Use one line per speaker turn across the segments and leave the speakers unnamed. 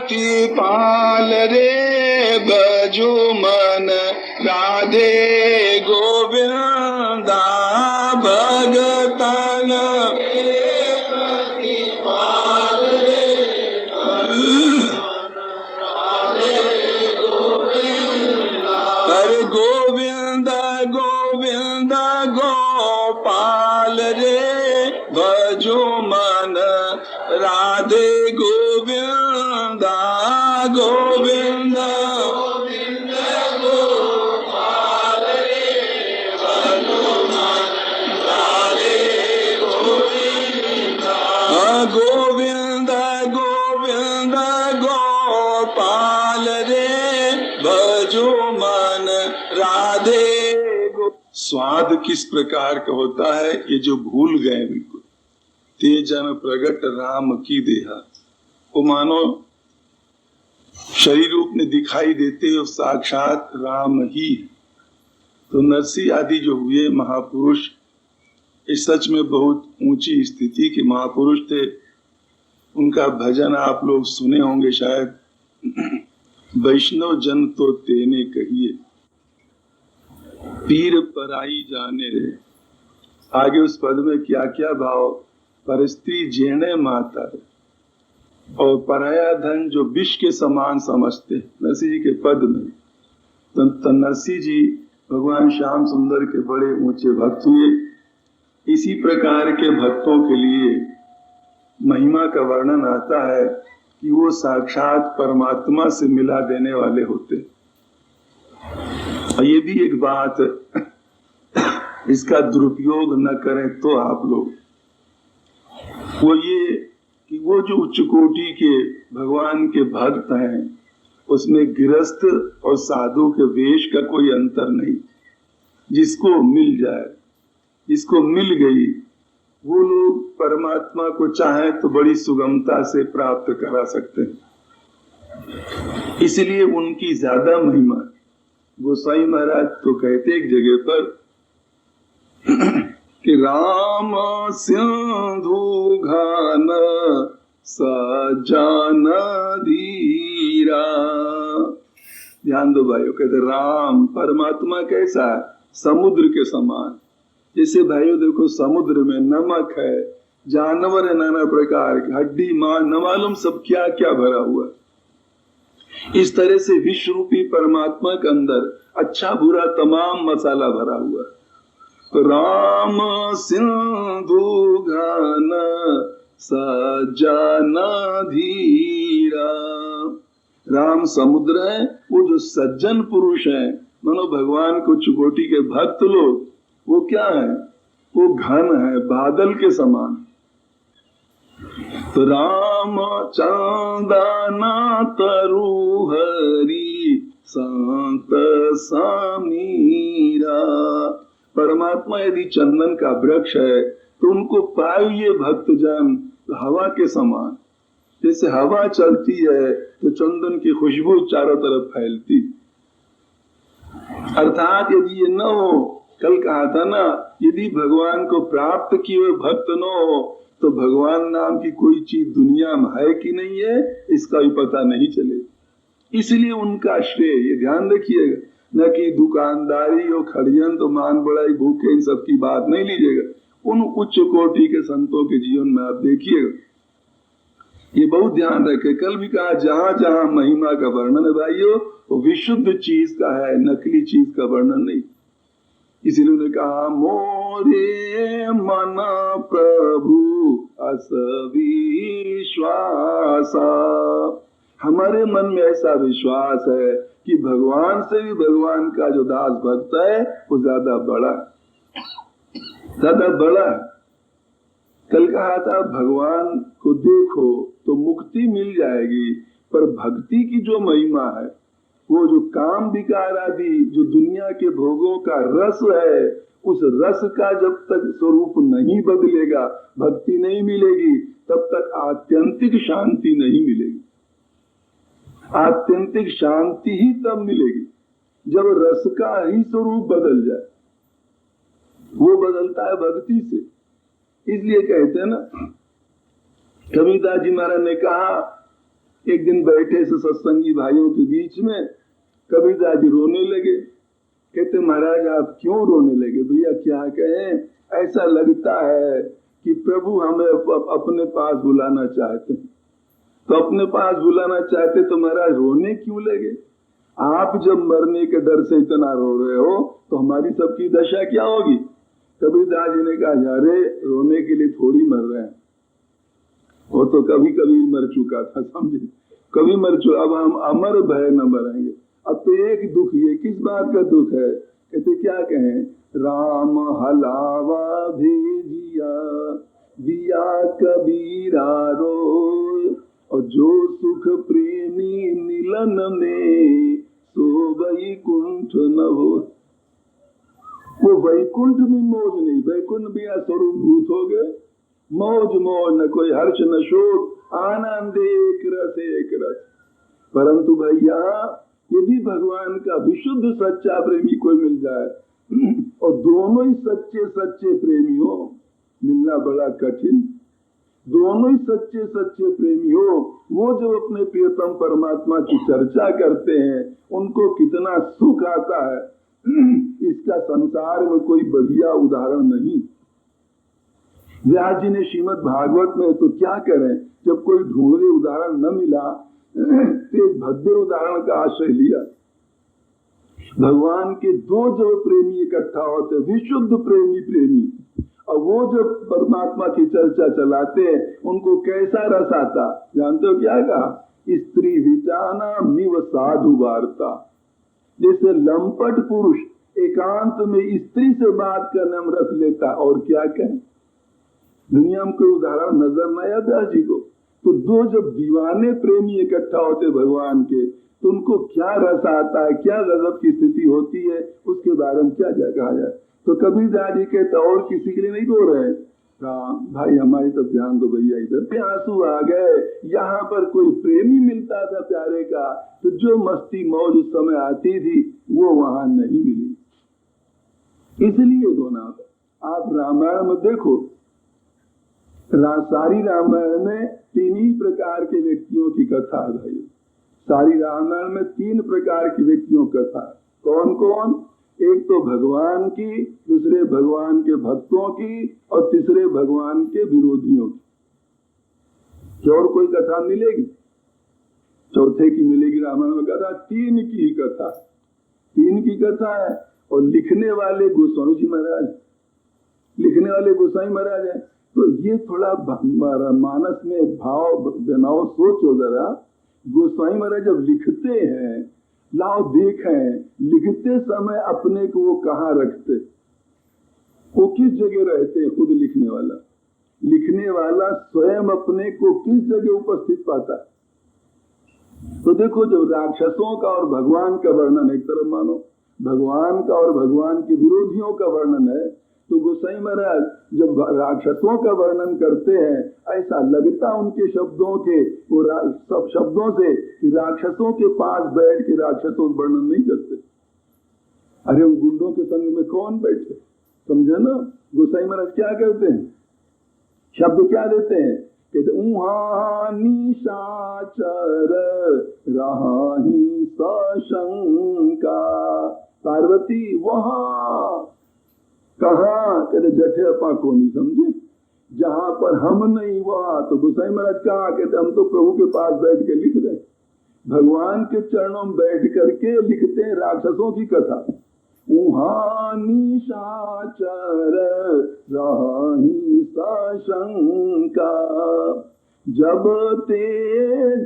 प्रतिपाल रे बजो मन राधे गोविंदा भगतन प्रतिपाल रे हरे गोविंद गोविंद गोपाल रे भजो मन राधे गोविंदा गोविंद गोविंद गोपाल रे भजो मन राधे गोविंदा गोविंद गोविंद गोपाल रे भजो मन राधे। स्वाद किस प्रकार का होता है ये जो भूल गए बिल्कुल। तेजन प्रगट राम की देहा, वो मानो शरीर रूप में दिखाई देते हो साक्षात राम ही। तो नरसिंह आदि जो हुए महापुरुष, इस सच में बहुत ऊंची स्थिति के महापुरुष थे। उनका भजन आप लोग सुने होंगे शायद, वैष्णव जन तो तेने कहिए पीर पराई जाने रे। आगे उस पद में क्या क्या भाव, पर स्त्री जेने माता रे, और पराया धन जो विष के समान समझते नरसिंह जी के पद में। तो नरसिंह जी भगवान श्याम सुंदर के बड़े ऊंचे भक्त हुए। इसी प्रकार के भक्तों के लिए महिमा का वर्णन आता है कि वो साक्षात परमात्मा से मिला देने वाले होते। और ये भी एक बात, इसका दुरुपयोग न करें तो आप लोग, वो ये कि वो जो उच्च कोटि के भगवान के भक्त हैं उसमें गृहस्थ और साधु के वेश का कोई अंतर नहीं। जिसको मिल जाए, जिसको मिल गई, वो लोग परमात्मा को चाहे तो बड़ी सुगमता से प्राप्त करा सकते हैं। इसलिए उनकी ज्यादा महिमा। गोसाई महाराज तो कहते एक जगह पर कि राम सिंधु घन सजान धीरा। ध्यान दो भाइयों, कहते राम परमात्मा कैसा है, समुद्र के समान। जैसे भाइयों देखो समुद्र में नमक है, जानवर है नाना प्रकार के, हड्डी मांस न मालूम सब क्या क्या भरा हुआ। इस तरह से विश्व रूपी परमात्मा के अंदर अच्छा बुरा तमाम मसाला भरा हुआ। तो राम सिंधु घन सजान धीरा। राम समुद्र है, वो जो सज्जन पुरुष है, मानो भगवान को चुकोटी के भक्त लोग, वो क्या है, वो घन है, बादल के समान। तो राम चंदना तरु हरि संत समीरा। परमात्मा यदि चंदन का वृक्ष है तो उनको पाइए भक्तजन हवा के समान। जैसे हवा चलती है तो चंदन की खुशबू चारों तरफ फैलती। अर्थात यदि ये न हो, कल कहा था ना, यदि भगवान को प्राप्त किए हुए भक्त न हो तो भगवान नाम की कोई चीज दुनिया में है कि नहीं है इसका भी पता नहीं चले। इसलिए उनका श्रेय, ये ध्यान रखिएगा, न कि दुकानदारी और खड़ियन तो मान बड़ाई भूखे इन सब की बात नहीं लीजिएगा। उन उच्च कोटि के संतों के जीवन में आप देखिएगा, ये बहुत ध्यान रखे। कल भी कहा जहां जहां महिमा का वर्णन है भाइयों, वो विशुद्ध चीज का है, नकली चीज का वर्णन नहीं। इसीलिए उन्होंने कहा मोरे मन प्रभु अस विश्वासा। हमारे मन में ऐसा विश्वास है कि भगवान से भी भगवान का जो दास भक्त है वो ज्यादा बड़ा है। कल कहा था भगवान को देखो तो मुक्ति मिल जाएगी, पर भक्ति की जो महिमा है, वो जो काम विकार आदि जो दुनिया के भोगों का रस है, उस रस का जब तक स्वरूप नहीं बदलेगा, भक्ति नहीं मिलेगी, तब तक आत्यंतिक शांति नहीं मिलेगी। आत्यंतिक शांति ही तब मिलेगी जब रस का ही स्वरूप बदल जाए। वो बदलता है भक्ति से। इसलिए कहते हैं ना, कबीरदास जी महाराज ने कहा एक दिन बैठे से सत्संगी भाइयों के बीच में कबीरदास जी रोने लगे। कहते महाराज आप क्यों रोने लगे? भैया क्या कहें, ऐसा लगता है कि प्रभु हमें अपने पास बुलाना चाहते हैं। तो अपने पास बुलाना चाहते तो महाराज रोने क्यों लगे? आप जब मरने के डर से इतना रो रहे हो तो हमारी सबकी दशा क्या होगी? कबीरदास जी ने कहा अरे रोने के लिए थोड़ी मर रहे हैं, वो तो कभी कभी मर चुका था, समझे, कभी मर चुका, अब हम अमर भय न मरेंगे। अब तो एक दुख, ये किस बात का दुख है? कहते क्या कहें, राम हलावा भेजिया दिया कबीरा रोय, और जो सुख प्रेमी मिलन में सो वैकुंठ न हो। वो वैकुंठ में मौज नहीं, वैकुंठ भी स्वरूप भूत हो गए, मौज मौज न कोई हर्ष न शोक, आनंद एक रस। परंतु भैया यदि भगवान का विशुद्ध सच्चा प्रेमी कोई मिल जाए, और दोनों ही सच्चे प्रेमी हो, मिलना बड़ा कठिन, दोनों ही सच्चे प्रेमी हो, वो जब अपने प्रियतम परमात्मा की चर्चा करते हैं उनको कितना सुख आता है, इसका संसार में कोई बढ़िया उदाहरण नहीं। व्यास जी ने श्रीमद् भागवत में तो क्या करें, जब कोई ढूंढे उदाहरण न मिला तो एक भद्र उदाहरण का आश्रय लिया। भगवान के दो जब प्रेमी इकट्ठा होते, विशुद्ध प्रेमी, और वो जब परमात्मा की चर्चा चलाते हैं उनको कैसा रस आता, जानते हो क्या कहा? स्त्री विचाना मिव साधु वार्ता। जैसे लंपट पुरुष एकांत में स्त्री से बात करने में रस लेता, और क्या कहें, दुनिया में कोई उदाहरण नजर न आया व्यास जी को। तो दो जब दीवाने प्रेमी इकट्ठा होते भगवान के, तो उनको क्या रस आता है, क्या गजब की स्थिति होती है, उसके बारे में क्या कहा जाए। तो कबीरदास जी कहते और किसी के लिए नहीं रो रहे, भाई हमारी तो ध्यान दो भैया, इधर आंसू आ गए। यहाँ पर कोई प्रेमी मिलता था प्यारे का, तो जो मस्ती मौज उस समय आती थी वो वहां नहीं मिली, इसलिए रोना। आप रामायण में देखो, सारी रामायण में तीन ही प्रकार के व्यक्तियों की कथा है भाई। सारी रामायण में तीन प्रकार की व्यक्तियों की कथा है। कौन कौन? एक तो भगवान की, दूसरे भगवान के भक्तों की, और तीसरे भगवान के विरोधियों की। और कोई कथा मिलेगी? चौथे की मिलेगी रामायण में कथा। तीन की कथा, तीन की कथा है। और लिखने वाले गोस्वामी जी महाराज, लिखने वाले गोस्वामी महाराज है। तो ये थोड़ा मानस में भाव बनाओ, सोचो जरा। गोस्वामी महाराज जब लिखते हैं, लाओ देखें, लिखते समय अपने को वो कहाँ रखते, वो किस जगह रहते हैं? खुद लिखने वाला स्वयं अपने को किस जगह उपस्थित पाता है? तो देखो, जब राक्षसों का और भगवान का वर्णन एक तरफ मानो, भगवान का और भगवान के विरोधियों का वर्णन है, तो गोसाई महाराज जब राक्षसों का वर्णन करते हैं, ऐसा लगता उनके शब्दों के, वो सब शब्दों से, कि राक्षसों के पास बैठ के राक्षसों का वर्णन नहीं करते। अरे उन गुंडों के संग में कौन बैठे, समझे ना? गोसाई महाराज क्या करते हैं, शब्द क्या देते हैं? कहते उहा निशाचर रहाहि सशंका। पार्वती वहां कहा? कहते जठे अपा को नहीं, समझे, जहां पर हम नहीं वहां। तो गोसाई महाराज कहा? कहते हम तो प्रभु के पास बैठ के लिख रहे, भगवान के चरणों में बैठ करके लिखते हैं राक्षसों की कथा। उहा निशाचर रहाहि सशंका, जब ते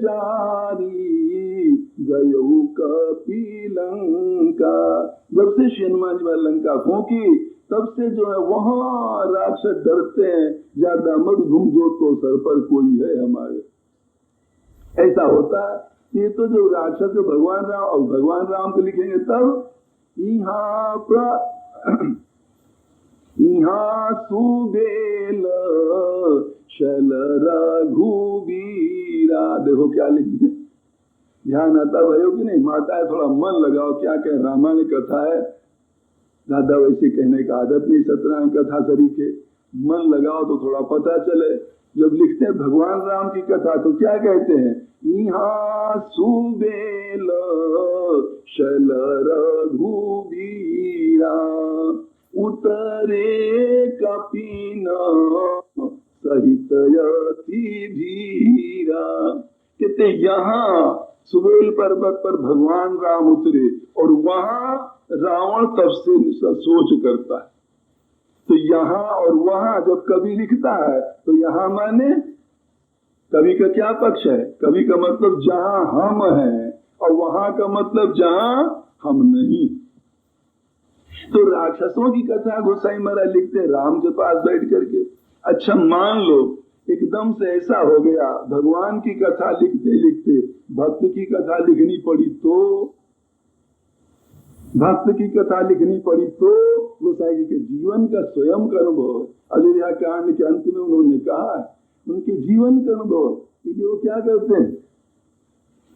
जारी गयो कपिलंका। जब से हनुमान जी लंका फूंकी, तब से जो है वहां राक्षस डरते हैं, ज्यादा मत घूम जो तो सर पर कोई है हमारे, ऐसा होता है। ये तो जो राक्षस भगवान राम, और भगवान राम को लिखेंगे तब यहाँ सुबेल शल रघुबीरा। देखो क्या लिखी है, ध्यान आता भयो कि नहीं? माताएं थोड़ा मन लगाओ, क्या कहे, रामायण कथा है, दादा वैसे कहने का आदत नहीं, सत्यनारायण कथा सरीखे, मन लगाओ तो थोड़ा पता चले। जब लिखते हैं भगवान राम की कथा तो क्या कहते हैं? यहाँ सुबेल शल रघुबीरा, उतरे कपिन सहित यति धीरा। कहते यहाँ सुबेल पर्वत पर भगवान राम उतरे और वहां रावण तब से सोच करता है। तो यहाँ और वहां जब कवि लिखता है तो यहाँ माने कवि का क्या पक्ष है? कवि का मतलब जहां हम हैं और वहां का मतलब जहां हम नहीं। तो राक्षसों की कथा गोसाई महाराज लिखते राम के पास बैठ करके। अच्छा मान लो एकदम से ऐसा हो गया, भगवान की कथा लिखते लिखते भक्त की कथा लिखनी पड़ी तो गोसाई जी के जीवन का स्वयं का अनुभव, अयोध्या कांड के अंत में उन्होंने कहा है उनके जीवन का अनुभव। क्योंकि वो क्या करते हैं,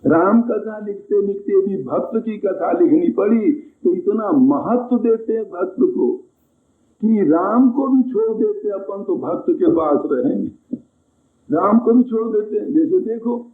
राम कथा लिखते लिखते यदि भक्त की कथा लिखनी पड़ी तो इतना महत्व देते हैं भक्त को कि राम को भी छोड़ देते अपन तो भक्त के पास रहेंगे। राम को भी छोड़ देते हैं। जैसे देखो